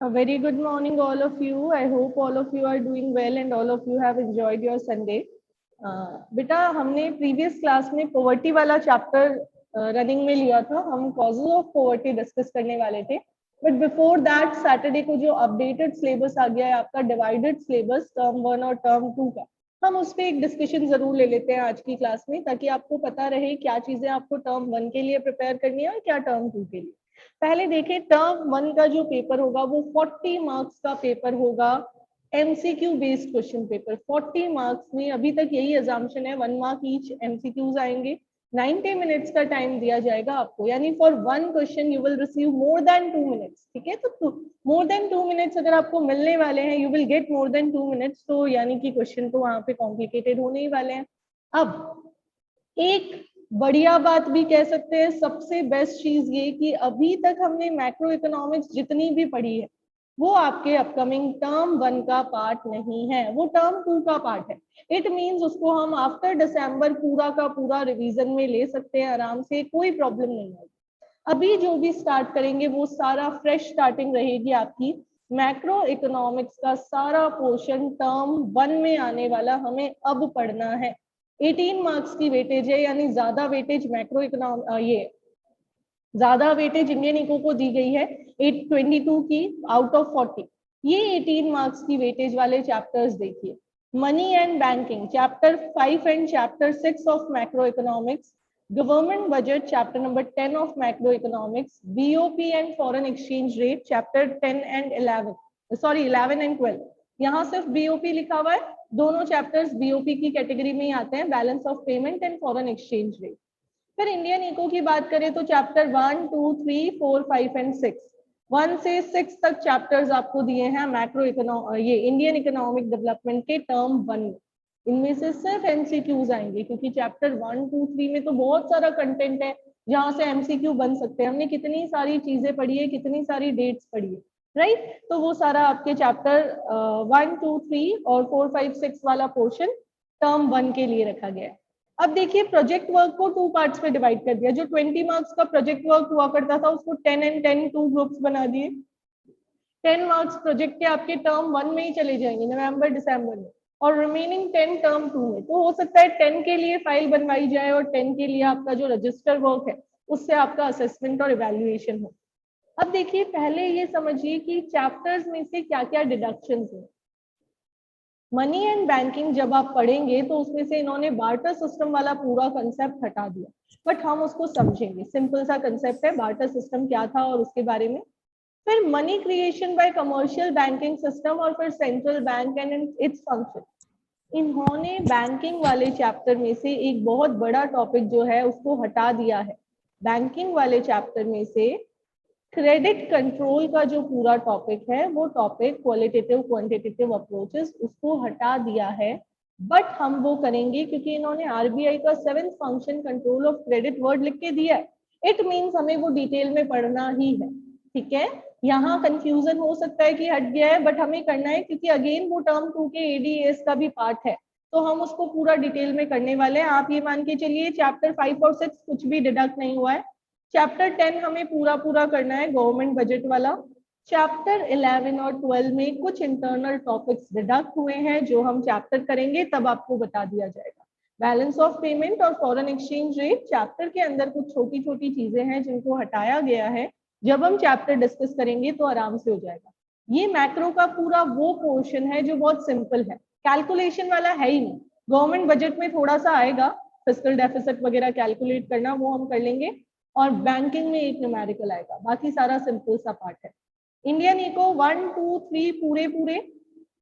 A very good morning, all of you. I hope all of you are doing well and all of you have enjoyed your Sunday. बेटा हमने previous class में poverty वाला chapter running में लिया था. हम causes of poverty discuss करने वाले थे. बट बिफोर दैट सैटरडे को जो अपडेटेड सिलेबस आ गया है आपका डिवाइडेड सिलेबस टर्म 1 और टर्म 2 का, हम उस पर एक डिस्कशन जरूर ले लेते हैं आज की क्लास में, ताकि आपको पता रहे क्या चीजें आपको टर्म 1 के लिए प्रिपेयर करनी है और क्या टर्म 2 के लिए. पहले देखें, टर्म 1 का जो पेपर होगा वो 40 मार्क्स का पेपर होगा, MCQ based question paper. 40 marks में अभी तक यही अजम्पशन है, 1 मार्क ईच एमसीक्यूज आएंगे. 90 मिनट्स का टाइम दिया जाएगा आपको, यानी for one question you will receive more than 2 minutes. ठीक है, तो मोर देन 2 मिनट्स अगर आपको मिलने वाले हैं, you will get more than 2 minutes, तो यानी कि क्वेश्चन तो वहां पे कॉम्प्लिकेटेड होने ही वाले हैं. अब एक बढ़िया बात भी कह सकते हैं, सबसे बेस्ट चीज ये कि अभी तक हमने मैक्रो इकोनॉमिक्स जितनी भी पढ़ी है वो आपके अपकमिंग टर्म 1 का पार्ट नहीं है, वो टर्म 2 का पार्ट है. इट मींस उसको हम आफ्टर दिसंबर पूरा का पूरा रिवीजन में ले सकते हैं आराम से, कोई प्रॉब्लम नहीं है. अभी जो भी स्टार्ट करेंगे वो सारा फ्रेश स्टार्टिंग रहेगी आपकी. मैक्रो इकोनॉमिक्स का सारा पोर्शन टर्म 1 में आने वाला हमें अब पढ़ना है. 18 मार्क्स की वेटेज है, यानी ज्यादा वेटेज मैक्रो ये ज्यादा वेटेज इंडियन इको को दी गई है 822 की आउट ऑफ 40. ये 18 मार्क्स की वेटेज वाले चैप्टर्स देखिए. Money and banking chapter 5 and chapter 6 of macro economics, government budget chapter number 10 of macro economics, BOP and foreign exchange rate chapter 10 and 11, sorry 11 and 12. यहाँ सिर्फ बीओपी लिखा हुआ है, दोनों चैप्टर्स बीओपी की कैटेगरी में ही आते हैं, balance of payment and foreign exchange rate. फिर इंडियन इको की बात करें तो चैप्टर 1, 2, 3, 4, 5 एंड 6, 1 से 6 तक चैप्टर्स आपको दिए हैं मैक्रो ये इंडियन इकोनॉमिक डेवलपमेंट के टर्म 1 में. इनमें से सिर्फ एमसीक्यूज आएंगे, क्योंकि चैप्टर 1, 2, 3 में तो बहुत सारा कंटेंट है जहां से एमसीक्यू बन सकते हैं. हमने कितनी सारी चीजें पढ़ी है, कितनी सारी डेट्स पढ़ी है, राइट. तो वो सारा आपके चैप्टर 1, 2, 3 और 4, 5, 6 वाला पोर्शन टर्म 1 के लिए रखा गया है. अब देखिए, प्रोजेक्ट वर्क को 2 पार्ट्स में डिवाइड कर दिया. जो 20 मार्क्स का प्रोजेक्ट वर्क हुआ करता था उसको 10 एंड 10 2 ग्रुप्स बना दिए. 10 मार्क्स प्रोजेक्ट के आपके टर्म 1 में ही चले जाएंगे नवंबर दिसंबर में, और रिमेनिंग 10 टर्म 2 में. तो हो सकता है 10 के लिए फाइल बनवाई जाए और 10 के लिए आपका जो रजिस्टर वर्क है उससे आपका असेसमेंट और इवैल्यूएशन हो. अब देखिए, पहले ये समझिए कि चैप्टर्स में से क्या क्या डिडक्शंस हैं. मनी एंड बैंकिंग जब आप पढ़ेंगे तो उसमें से इन्होंने बार्टर सिस्टम वाला पूरा कंसेप्ट हटा दिया, बट हम उसको समझेंगे. सिंपल सा कंसेप्ट है, बार्टर सिस्टम क्या था और उसके बारे में. फिर money creation bye commercial banking system, और फिर central bank and its function. इन्होंने बैंकिंग वाले चैप्टर में से एक बहुत बड़ा टॉपिक जो है उसको हटा दिया है. बैंकिंग वाले चैप्टर में से क्रेडिट कंट्रोल का जो पूरा टॉपिक है वो टॉपिक क्वालिटेटिव क्वांटिटेटिव अप्रोचेस, उसको हटा दिया है. बट हम वो करेंगे क्योंकि इन्होंने आरबीआई का 7th function control of credit word लिख के दिया है. इट मींस हमें वो डिटेल में पढ़ना ही है. ठीक है, यहाँ कंफ्यूजन हो सकता है कि हट गया है, बट हमें करना है क्योंकि अगेन वो टर्म 2 के एडीएस का भी पार्ट है, तो हम उसको पूरा डिटेल में करने वाले हैं. आप ये मान के चलिए चैप्टर 5 और 6 कुछ भी डिडक्ट नहीं हुआ है. चैप्टर 10 हमें पूरा पूरा करना है, गवर्नमेंट बजट वाला. चैप्टर 11 और 12 में कुछ इंटरनल टॉपिक्स डिडक्ट हुए हैं, जो हम चैप्टर करेंगे तब आपको बता दिया जाएगा. बैलेंस ऑफ पेमेंट और फॉरेन एक्सचेंज रेट चैप्टर के अंदर कुछ छोटी छोटी चीजें हैं जिनको हटाया गया है. जब हम चैप्टर डिस्कस करेंगे तो आराम से हो जाएगा. ये मैक्रो का पूरा वो पोर्शन है जो बहुत सिंपल है, कैलकुलेशन वाला है ही नहीं. गवर्नमेंट बजट में थोड़ा सा आएगा, फिस्कल डेफिसिट वगैरह कैलकुलेट करना, वो हम कर लेंगे, और बैंकिंग में एक न्यूमेरिकल आएगा. बाकी सारा सिंपल सा पार्ट है. इंडियन इको 1, 2, 3 पूरे पूरे.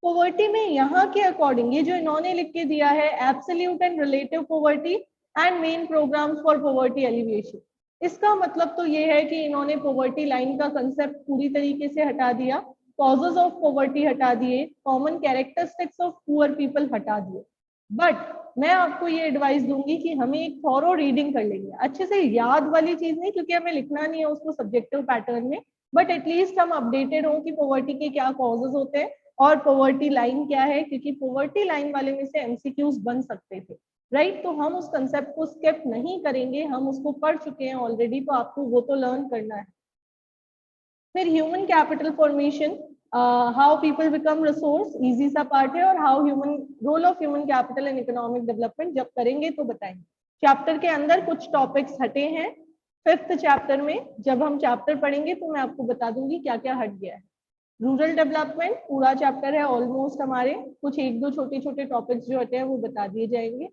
पॉवर्टी में यहाँ के अकॉर्डिंग ये जो इन्होंने लिख के दिया है, absolute and relative poverty and main programs for poverty alleviation. इसका मतलब तो ये है कि इन्होंने पॉवर्टी लाइन का कंसेप्ट पूरी तरीके से हटा दिया, कॉजेज ऑफ पॉवर्टी हटा दिए, common characteristics of poor people हटा दिए. बट मैं आपको ये एडवाइस दूंगी कि हमें एक थॉरो रीडिंग कर लेंगे, अच्छे से याद वाली चीज नहीं, क्योंकि हमें लिखना नहीं है उसको सब्जेक्टिव पैटर्न में, बट एटलीस्ट हम अपडेटेड हो कि पॉवर्टी के क्या कॉजेज होते हैं और पॉवर्टी लाइन क्या है, क्योंकि पॉवर्टी लाइन वाले में से एमसीक्यूज बन सकते थे, राइट. तो हम उस कंसेप्ट को स्किप नहीं करेंगे, हम उसको पढ़ चुके हैं ऑलरेडी, तो आपको वो तो लर्न करना है. फिर human capital formation, how people become resource, easy सा पार्ट है, और how human role of human capital in economic development जब करेंगे तो बताएंगे। चैप्टर के अंदर कुछ टॉपिक्स हटे हैं, 5th चैप्टर में जब हम चैप्टर पढ़ेंगे तो मैं आपको बता दूंगी क्या क्या हट गया है। रूरल डेवलपमेंट पूरा चैप्टर है ऑलमोस्ट हमारे, कुछ एक दो छोटे छोटे टॉपिक्स जो होते हैं वो बता दिए जाएंगे।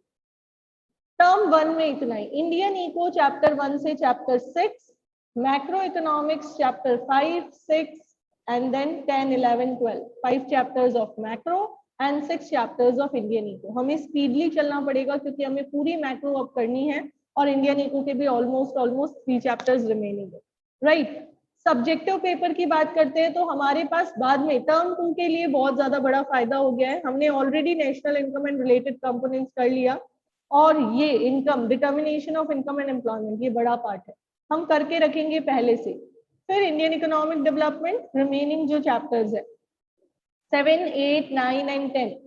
टर्म 1 में इतना ही। इंडियन इको चैप्टर 1 से chapter 6, macro economics chapter 5, 6 and then 10, 11, 12, 5 chapters of macro and 6 chapters of Indian eco. हमें स्पीडली चलना पड़ेगा क्योंकि हमें पूरी मैक्रो अब करनी है और इंडियन इको के भी ऑलमोस्ट 3 चैप्टर्स रिमेनिंग है, राइट। सब्जेक्टिव पेपर की बात करते हैं तो हमारे पास बाद में टर्म 2 के लिए बहुत ज्यादा बड़ा फायदा हो गया है। हमने already national income and related components कर लिया, और ये income, determination of income and employment, ये बड़ा पार्ट है, हम करके रखेंगे पहले से। फिर इंडियन इकोनॉमिक डेवलपमेंट रिमेनिंग जो चैप्टर्स है 7, 8, 9 and 10,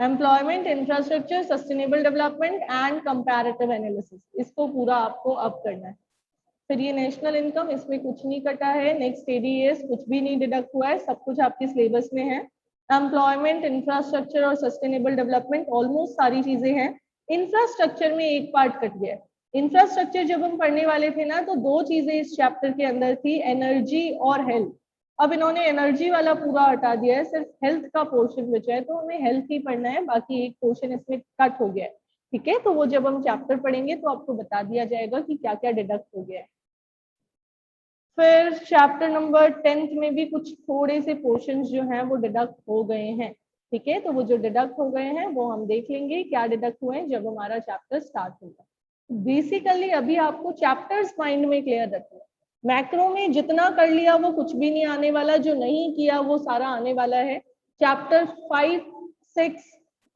employment, infrastructure, sustainable development and comparative analysis, इसको पूरा आपको अब करना है। फिर ये नेशनल इनकम, इसमें कुछ नहीं कटा है। नेक्स्ट एडीएस कुछ भी नहीं डिडक्ट हुआ है, सब कुछ आपके सिलेबस में है। एम्प्लॉयमेंट, इंफ्रास्ट्रक्चर और सस्टेनेबल डेवलपमेंट ऑलमोस्ट सारी चीजें हैं। इंफ्रास्ट्रक्चर में एक पार्ट कट गया है। इंफ्रास्ट्रक्चर जब हम पढ़ने वाले थे ना तो 2 चीजें इस चैप्टर के अंदर थी, एनर्जी और हेल्थ। अब इन्होंने एनर्जी वाला पूरा हटा दिया है, सिर्फ हेल्थ का पोर्शन बचा है, तो हमें हेल्थ ही पढ़ना है, बाकी एक पोर्शन इसमें कट हो गया है, ठीक है। तो वो जब हम चैप्टर पढ़ेंगे तो आपको बता दिया जाएगा कि क्या क्या डिडक्ट हो गया है। फिर चैप्टर नंबर 10 में भी कुछ थोड़े से पोर्शंस जो हैं वो डिडक्ट हो गए हैं, ठीक है। तो वो जो डिडक्ट हो गए हैं वो हम देख लेंगे क्या डिडक्ट हुए हैं जब हमारा चैप्टर स्टार्ट होगा। बेसिकली अभी आपको चैप्टर्स माइंड में क्लियर रखना है। मैक्रो में जितना कर लिया वो कुछ भी नहीं आने वाला, जो नहीं किया वो सारा आने वाला है। चैप्टर 5, 6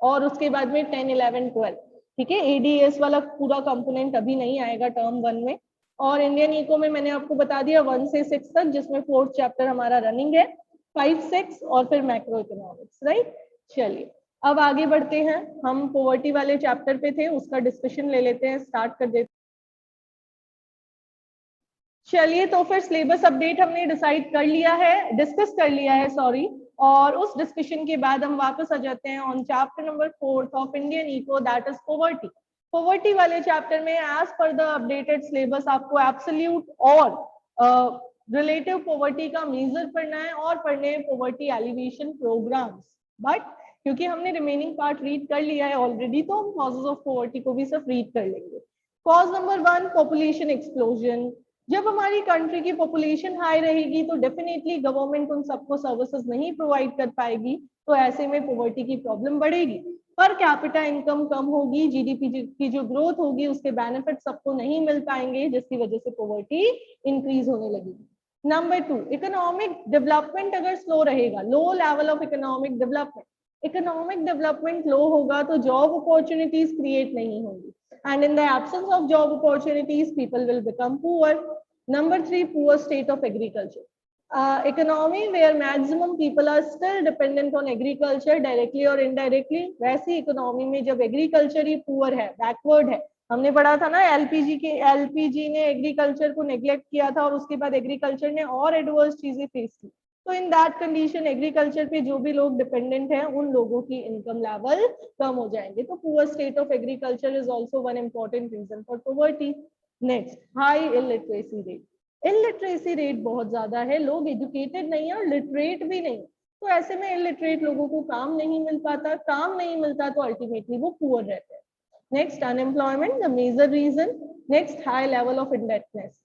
और उसके बाद में 10, 11, 12, ठीक है। एडीएस वाला पूरा कंपोनेंट अभी नहीं आएगा टर्म 1 में। और इंडियन इको में मैंने आपको बता दिया 1 से 6 तक, जिसमें 4th चैप्टर हमारा रनिंग है, 5, 6 और फिर मैक्रो इकोनॉमिक्स, राइट। चलिए अब आगे बढ़ते हैं, हम पॉवर्टी वाले चैप्टर पे थे, उसका डिस्कशन ले लेते हैं, स्टार्ट कर देते। चलिए तो फिर सिलेबस अपडेट हमने डिसाइड कर लिया है, डिस्कस कर लिया है, सॉरी। और उस डिस्कशन के बाद हम वापस आ जाते हैं on chapter number 4 of Indian eco, that is poverty. Poverty वाले चैप्टर में as per the updated syllabus आपको एब्सोल्यूट और रिलेटिव पॉवर्टी का मेजर पढ़ना है और पढ़ने हैं पॉवर्टी एलिवेशन प्रोग्राम्स। बट क्योंकि हमने रिमेनिंग पार्ट रीड कर लिया है ऑलरेडी, तो हम कॉजेज ऑफ पॉवर्टी को भी सिर्फ रीड कर लेंगे। Cause number 1, population explosion. जब हमारी कंट्री की पॉपुलेशन हाई रहेगी तो डेफिनेटली गवर्नमेंट उन सबको सर्विसेज नहीं प्रोवाइड कर पाएगी, तो ऐसे में पॉवर्टी की प्रॉब्लम बढ़ेगी। पर कैपिटा इनकम कम होगी, जीडीपी की जो ग्रोथ होगी उसके बेनिफिट सबको नहीं मिल पाएंगे, जिसकी वजह से पॉवर्टी इंक्रीज होने लगेगी। नंबर 2, इकोनॉमिक डेवलपमेंट अगर स्लो रहेगा, low level of economic development, economic development low होगा तो जॉब अपॉर्चुनिटीज क्रिएट नहीं होंगी, and in the absence of job opportunities people will become poor. Number 3, poor state of agriculture. Economy where maximum people are still dependent on agriculture directly or indirectly, वैसी economy में जब agriculture ही poor है, backward है, हमने पढ़ा था ना LPG ने एग्रीकल्चर को नेग्लेक्ट किया था और उसके बाद एग्रीकल्चर ने और एडवर्स चीजें फेस की। तो इन दैट कंडीशन एग्रीकल्चर पे जो भी लोग डिपेंडेंट हैं उन लोगों की इनकम लेवल कम हो जाएंगे। तो poor state of agriculture is also one important reason for poverty. Next, high illiteracy rate. Illiteracy rate बहुत ज्यादा है, लोग एजुकेटेड नहीं है और लिटरेट भी नहीं, तो ऐसे में इलिटरेट लोगों को काम नहीं मिल पाता, काम नहीं मिलता तो अल्टीमेटली वो पुअर रहते हैं। Next, unemployment the major reason. Next, high level of indebtedness.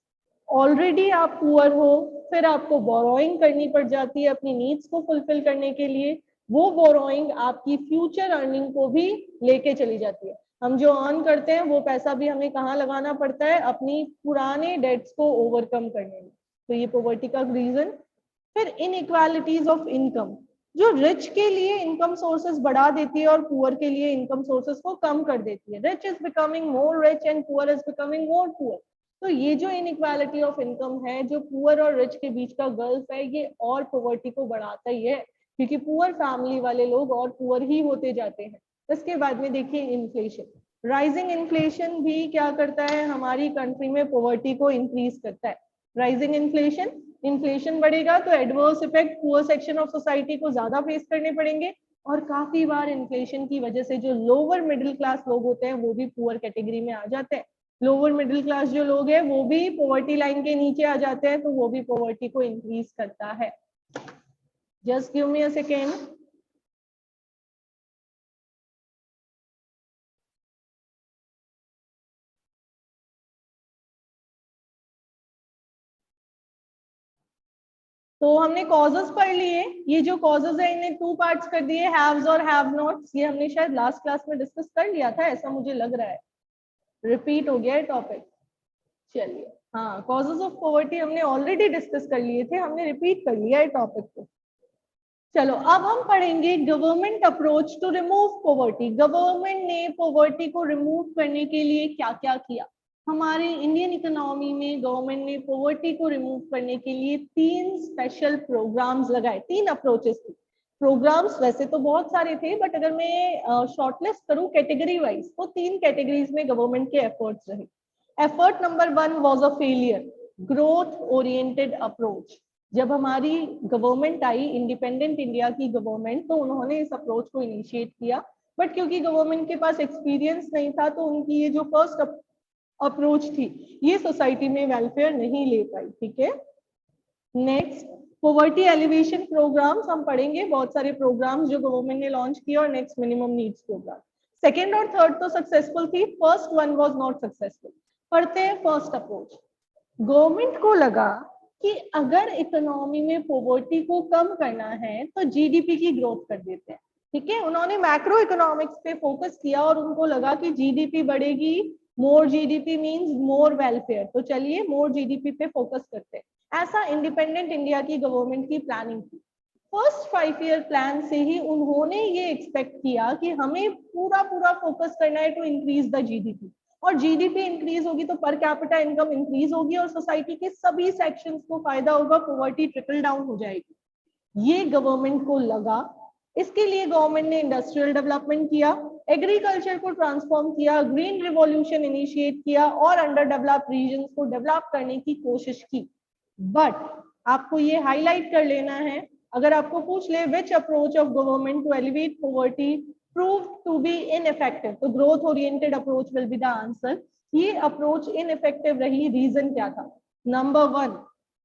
Already आप पुअर हो, फिर आपको बोरोइंग करनी पड़ जाती है अपनी नीड्स को फुलफिल करने के लिए, वो बोरोइंग आपकी फ्यूचर अर्निंग को भी लेके चली जाती है। हम जो अर्न करते हैं वो पैसा भी हमें कहाँ लगाना पड़ता है, अपनी पुराने डेट्स को ओवरकम करने में, तो ये पॉवर्टी का रीजन। फिर इनइक्वालिटीज ऑफ इनकम, जो रिच के लिए इनकम सोर्सेस बढ़ा देती है और पुअर के लिए इनकम सोर्सेस को कम कर देती है। Rich is becoming more rich and poor is becoming more poor. तो ये जो इनइक्वालिटी ऑफ इनकम है, जो पुअर और रिच के बीच का गल्फ है, ये और पॉवर्टी को बढ़ाता ही है, क्योंकि पुअर फैमिली वाले लोग और पुअर ही होते जाते हैं। इसके बाद में देखिए इन्फ्लेशन, राइजिंग इन्फ्लेशन भी क्या करता है, हमारी कंट्री में पॉवर्टी को इंक्रीज करता है। राइजिंग इन्फ्लेशन इन्फ्लेशन बढ़ेगा तो adverse effect poor section of society को ज्यादा फेस करने पड़ेंगे, और काफी बार इन्फ्लेशन की वजह से जो लोअर मिडिल क्लास लोग होते हैं वो भी पुअर कैटेगरी में आ जाते हैं। लोअर मिडिल क्लास जो लोग हैं वो भी पॉवर्टी लाइन के नीचे आ जाते हैं, तो वो भी पॉवर्टी को इंक्रीज करता है। Just give me a second. तो हमने कॉजेस पढ़ लिए। ये जो कॉजेस है इन्हें टू पार्ट्स कर दिए, हैव्स और हैव नॉट्स। ये हमने शायद लास्ट क्लास में डिस्कस कर लिया था, ऐसा मुझे लग रहा है, रिपीट हो गया है टॉपिक। चलिए, हाँ, कॉजेस ऑफ पॉवर्टी हमने ऑलरेडी डिस्कस कर लिए थे, हमने रिपीट कर लिया है टॉपिक को। चलो अब हम पढ़ेंगे government approach to remove poverty. Government ने पॉवर्टी को रिमूव करने के लिए क्या क्या किया। हमारे इंडियन इकोनॉमी में गवर्नमेंट ने पॉवर्टी को रिमूव करने के लिए 3 स्पेशल प्रोग्राम्स लगाए। 3 अप्रोचेस थी। प्रोग्राम्स वैसे तो बहुत सारे थे, बट अगर मैं शॉर्टलिस्ट करूं कैटेगरी वाइज तो 3 कैटेगरीज में गवर्नमेंट के एफर्ट्स रहे। Effort number 1 was a failure, growth oriented approach. जब हमारी गवर्नमेंट आई, इंडिपेंडेंट इंडिया की गवर्नमेंट, तो उन्होंने इस अप्रोच को इनिशिएट किया, बट क्योंकि गवर्नमेंट के पास एक्सपीरियंस नहीं था तो उनकी ये जो फर्स्ट अप्रोच थी ये सोसाइटी में वेलफेयर नहीं ले पाई। ठीक है, नेक्स्ट पॉवर्टी एलिवेशन प्रोग्राम्स हम पढ़ेंगे। बहुत सारे प्रोग्राम्स जो गवर्नमेंट ने लॉन्च किए, और next minimum needs program. Second और थर्ड तो सक्सेसफुल थी, first one was not successful. पढ़ते हैं फर्स्ट अप्रोच। गवर्नमेंट को लगा कि अगर इकोनॉमी में पॉवर्टी को कम करना है तो जीडीपी की ग्रोथ कर देते हैं। ठीक है, उन्होंने मैक्रो इकोनॉमिक्स पे फोकस किया और उनको लगा कि जीडीपी बढ़ेगी, मोर जीडीपी मींस मोर वेलफेयर, तो चलिए मोर जीडीपी पे फोकस करते हैं। ऐसा इंडिपेंडेंट इंडिया की गवर्नमेंट की प्लानिंग थी। फर्स्ट 5 ईयर प्लान से ही उन्होंने ये एक्सपेक्ट किया कि हमें पूरा पूरा फोकस करना है टू इंक्रीज द जीडीपी, और जीडीपी इंक्रीज होगी तो पर कैपिटा इनकम इंक्रीज होगी और सोसाइटी के सभी सेक्शंस को फायदा होगा, पॉवर्टी ट्रिकल डाउन हो जाएगी। ये गवर्नमेंट को लगा। इसके लिए गवर्नमेंट ने इंडस्ट्रियल डेवलपमेंट किया, एग्रीकल्चर को ट्रांसफॉर्म किया, ग्रीन रिवॉल्यूशन इनिशिएट किया और अंडर डेवलप्ड रीजन को डेवलप करने की कोशिश की। बट आपको ये हाईलाइट कर लेना है, अगर आपको पूछ ले which approach of government to elevate poverty proved to be ineffective, तो growth oriented approach will be the answer। ये अप्रोच ineffective रही, रीजन क्या था। Number 1,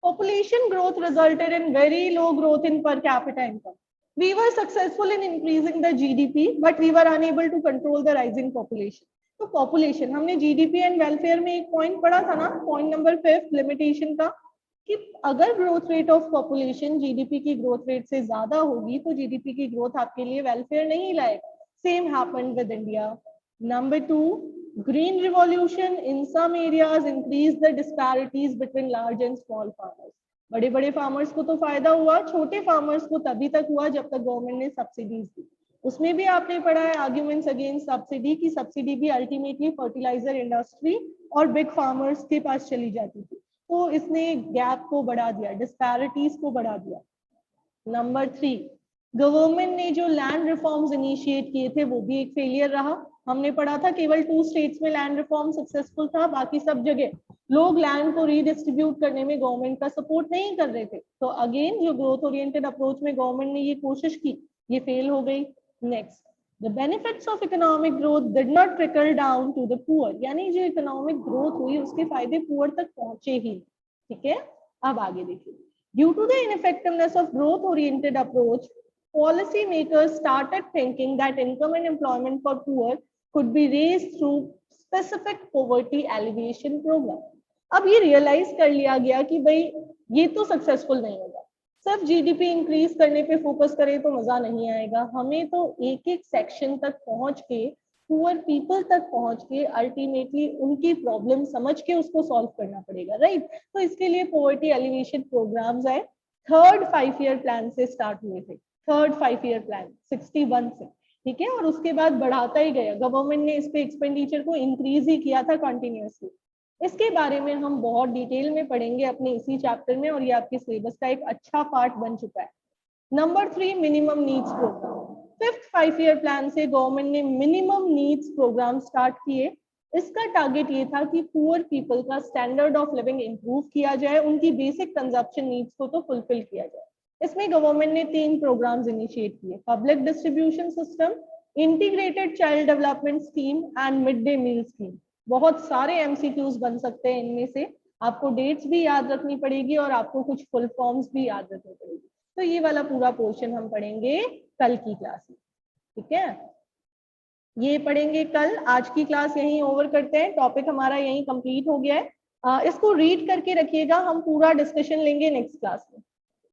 population growth resulted in very low growth in per capita income। We were successful in increasing the GDP, but we were unable to control the rising population। तो population, हमने GDP and welfare में एक point पढ़ा था ना, point number 5 limitation का, कि अगर growth rate of population GDP की ग्रोथ रेट से ज्यादा होगी तो जीडीपी की ग्रोथ आपके लिए वेलफेयर नहीं लाएगा। Same happened with India. Number 2, green revolution in some areas increased the disparities between large and small farmers। बड़े बड़े फार्मर्स को तो फायदा हुआ, छोटे फार्मर्स को तभी तक हुआ जब तक गवर्नमेंट ने सब्सिडीज दी। उसमें भी आपने पढ़ा है आर्ग्यूमेंट्स अगेंस्ट सब्सिडी की, सब्सिडी भी अल्टीमेटली फर्टिलाइजर इंडस्ट्री और बिग फार्मर्स के पास चली जाती थी, तो इसने गैप को बढ़ा दिया, डिस्पैरिटीज को बढ़ा दिया। नंबर 3, गवर्नमेंट ने जो लैंड रिफॉर्म्स इनिशिएट किए थे वो भी एक फेलियर रहा। हमने पढ़ा था केवल 2 स्टेट्स में लैंड रिफॉर्म सक्सेसफुल था, बाकी सब जगह लोग लैंड को रीडिस्ट्रीब्यूट करने में गवर्नमेंट का सपोर्ट नहीं कर रहे थे। तो अगेन जो ग्रोथ ओरिएंटेड अप्रोच में गवर्नमेंट ने ये कोशिश की, ये फेल हो गई। Next, the benefits of economic growth did not trickle down to the poor, यानी जो इकोनॉमिक ग्रोथ हुई उसके फायदे पुअर तक पहुंचे ही। ठीक है, अब आगे देखिए। Due to the ineffectiveness of growth oriented approach, policy makers started thinking that income and employment for poor could be raised through specific poverty alleviation program। अब ये रियलाइज कर लिया गया कि भाई ये तो सक्सेसफुल नहीं होगा, सिर्फ जीडीपी इंक्रीज करने पे फोकस करें तो मजा नहीं आएगा, हमें तो एक एक सेक्शन तक पहुंच के, पुअर पीपल तक पहुंच के अल्टीमेटली उनकी प्रॉब्लम समझ के उसको सॉल्व करना पड़ेगा, राइट। तो इसके लिए पॉवर्टी एलिवेशन प्रोग्राम्स आए, थर्ड 5 ईयर प्लान से स्टार्ट हुए थे। थर्ड 5 ईयर प्लान 61 से, ठीक है, और उसके बाद बढ़ाता ही गया, गवर्नमेंट ने इस पे एक्सपेंडिचर को इंक्रीज ही किया था कंटिन्यूअसली। इसके बारे में हम बहुत डिटेल में पढ़ेंगे अपने इसी चैप्टर में, और ये आपके सिलेबस का एक अच्छा पार्ट बन चुका है। Number 3, minimum needs program. Fifth 5 year plan से गवर्नमेंट ने मिनिमम नीड्स प्रोग्राम स्टार्ट किए। इसका टारगेट ये था कि पुअर पीपल का स्टैंडर्ड ऑफ लिविंग इंप्रूव किया जाए, उनकी बेसिक कंजप्शन नीड्स को तो फुलफिल किया जाए। इसमें गवर्नमेंट ने 3 प्रोग्राम्स इनिशिएट किए, public distribution system, integrated child development scheme and mid day meal scheme. बहुत सारे एमसीक्यूज बन सकते हैं इनमें से, आपको डेट्स भी याद रखनी पड़ेगी और आपको कुछ फुल फॉर्म्स भी याद रखनी पड़ेगी। तो ये वाला पूरा पोर्शन हम पढ़ेंगे कल की क्लास में, ठीक है, ये पढ़ेंगे कल। आज की क्लास यहीं ओवर करते हैं, टॉपिक हमारा यहीं कंप्लीट हो गया है। इसको रीड करके रखिएगा, हम पूरा डिस्कशन लेंगे नेक्स्ट क्लास में।